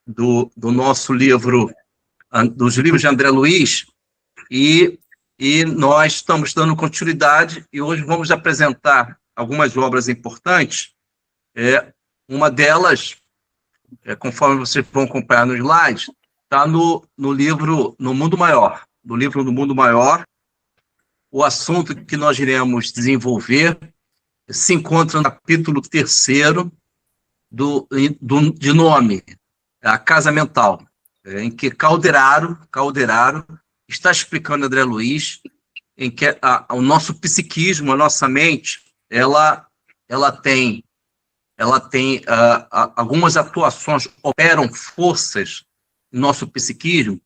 do nosso livro, dos livros de André Luiz, e nós estamos dando continuidade, e hoje vamos apresentar algumas obras importantes. Uma delas, conforme vocês vão acompanhar no slide, está no livro No Mundo Maior. No livro No Mundo Maior, o assunto que nós iremos desenvolver se encontra no capítulo 3º de nome, A Casa Mental, em que Calderaro está explicando a André Luiz em que o nosso psiquismo, a nossa mente, ela tem algumas atuações, operam forças no nosso psiquismo,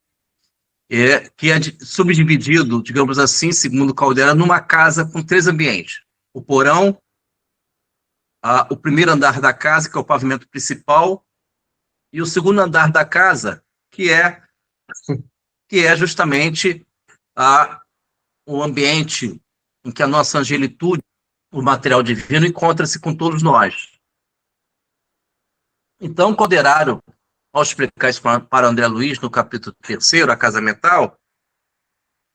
que é subdividido, digamos assim, segundo Calderaro, numa casa com 3 ambientes. O porão, o primeiro andar da casa, que é o pavimento principal, e o segundo andar da casa, que é justamente o ambiente em que a nossa angelitude, o material divino, encontra-se com todos nós. Então, Calderaro, ao explicar isso para André Luiz, no capítulo 3º, A Casa Mental,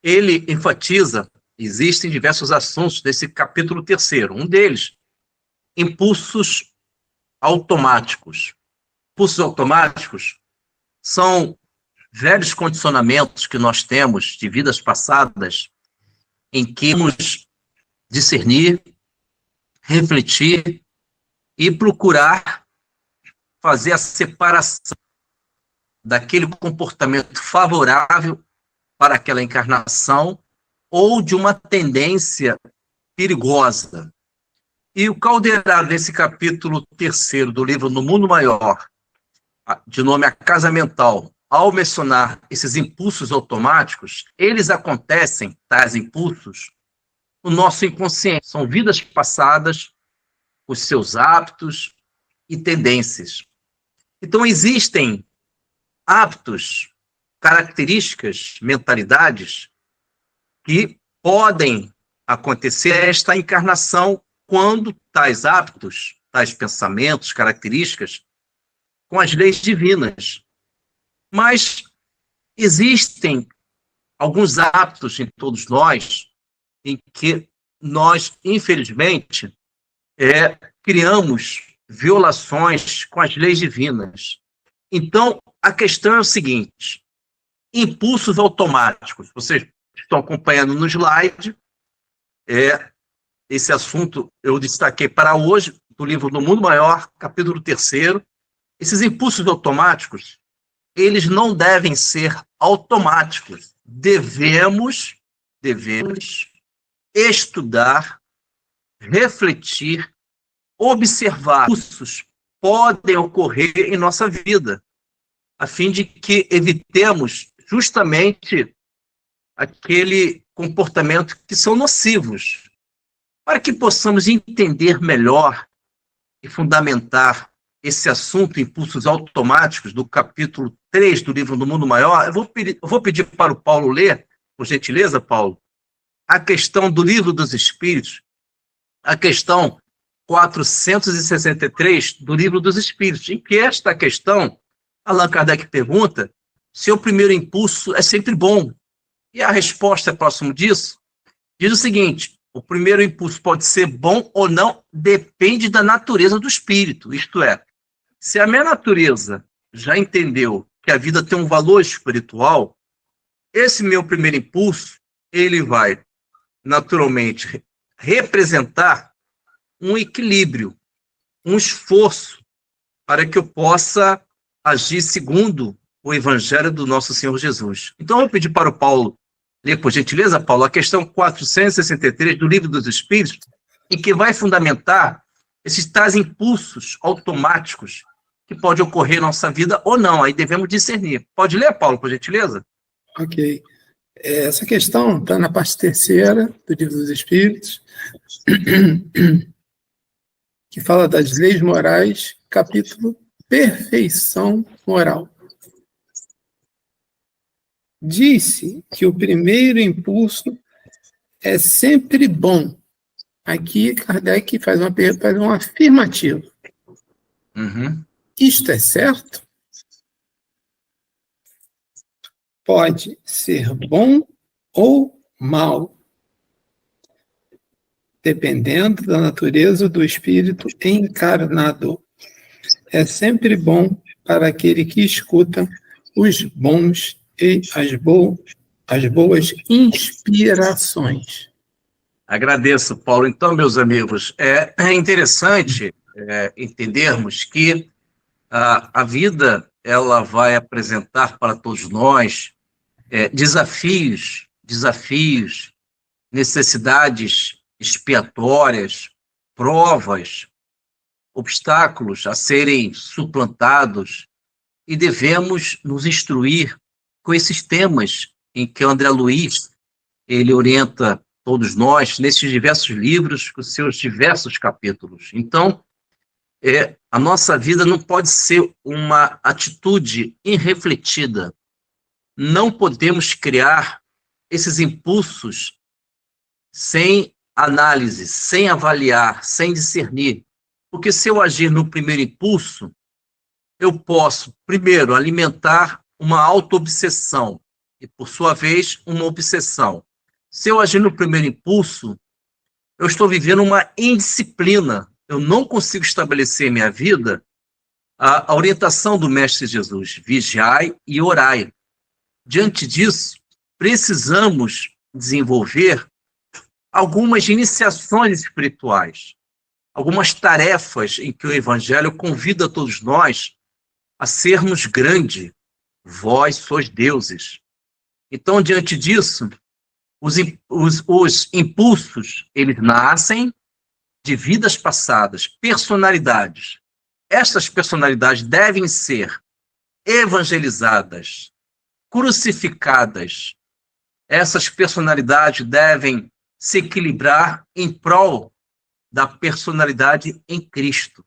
ele enfatiza, existem diversos assuntos desse capítulo 3º. Um deles, impulsos automáticos. Impulsos automáticos são velhos condicionamentos que nós temos de vidas passadas, em que vamos discernir, refletir e procurar fazer a separação daquele comportamento favorável para aquela encarnação ou de uma tendência perigosa. E o Calderaro, nesse capítulo 3º do livro No Mundo Maior, de nome A Casa Mental, ao mencionar esses impulsos automáticos, eles acontecem, tais impulsos, no nosso inconsciente. São vidas passadas, os seus hábitos e tendências. Então, existem hábitos, características, mentalidades que podem acontecer esta encarnação quando tais hábitos, tais pensamentos, características, com as leis divinas. Mas existem alguns hábitos em todos nós em que nós, infelizmente, criamos violações com as leis divinas. Então, a questão é o seguinte: impulsos automáticos. Vocês estão acompanhando no slide. Esse assunto eu destaquei para hoje, do livro No Mundo Maior, capítulo 3º. Esses impulsos automáticos, eles não devem ser automáticos. Devemos estudar, refletir, observar. Impulsos podem ocorrer em nossa vida, a fim de que evitemos justamente aquele comportamento que são nocivos, para que possamos entender melhor e fundamentar esse assunto, impulsos automáticos, do capítulo 3 do livro No Mundo Maior. Eu vou pedir para o Paulo ler, por gentileza, Paulo, a questão do Livro dos Espíritos, a questão 463 do Livro dos Espíritos, em que esta questão, Allan Kardec pergunta se o primeiro impulso é sempre bom. E a resposta próximo disso diz o seguinte: o primeiro impulso pode ser bom ou não, depende da natureza do espírito. Isto é, se a minha natureza já entendeu que a vida tem um valor espiritual, esse meu primeiro impulso, ele vai naturalmente representar um equilíbrio, um esforço para que eu possa agir segundo o Evangelho do nosso Senhor Jesus. Então, eu vou pedir para o Paulo ler, por gentileza, Paulo, a questão 463 do Livro dos Espíritos, em que vai fundamentar esses tais impulsos automáticos que podem ocorrer em nossa vida ou não. Aí devemos discernir. Pode ler, Paulo, por gentileza? Ok. Essa questão está na parte 3ª do Livro dos Espíritos, que fala das leis morais, capítulo Perfeição Moral. Disse que o primeiro impulso é sempre bom. Aqui, Kardec faz uma afirmativa. Uhum. Isto é certo? pode ser bom ou mal, dependendo da natureza do espírito encarnado. É sempre bom para aquele que escuta os bons e as boas inspirações. Agradeço, Paulo. Então, meus amigos, é interessante entendermos que a vida ela vai apresentar para todos nós desafios, necessidades expiatórias, provas, obstáculos a serem suplantados, e devemos nos instruir com esses temas em que o André Luiz ele orienta todos nós nesses diversos livros, com seus diversos capítulos. Então, a nossa vida não pode ser uma atitude irrefletida. Não podemos criar esses impulsos sem análise, sem avaliar, sem discernir. Porque se eu agir no primeiro impulso, eu posso, primeiro, alimentar uma auto-obsessão e, por sua vez, uma obsessão. Se eu agir no primeiro impulso, eu estou vivendo uma indisciplina. Eu não consigo estabelecer em minha vida a orientação do Mestre Jesus. Vigiai e orai. Diante disso, precisamos desenvolver algumas iniciações espirituais, algumas tarefas em que o Evangelho convida todos nós a sermos grandes. Vós sois deuses. Então, diante disso, os impulsos, eles nascem de vidas passadas, personalidades. Estas personalidades devem ser evangelizadas, crucificadas. Essas personalidades devem se equilibrar em prol da personalidade em Cristo.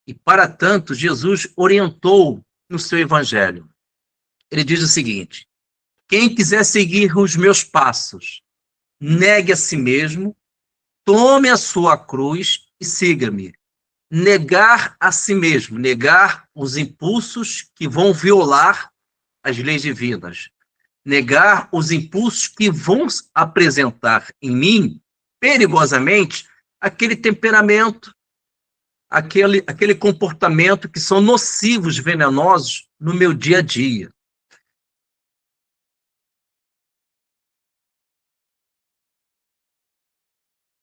E, para tanto, Jesus orientou no seu evangelho. Ele diz o seguinte: quem quiser seguir os meus passos, negue a si mesmo, tome a sua cruz e siga-me. Negar a si mesmo, negar os impulsos que vão violar as leis divinas, negar os impulsos que vão apresentar em mim, perigosamente, aquele temperamento, aquele comportamento que são nocivos, venenosos no meu dia a dia.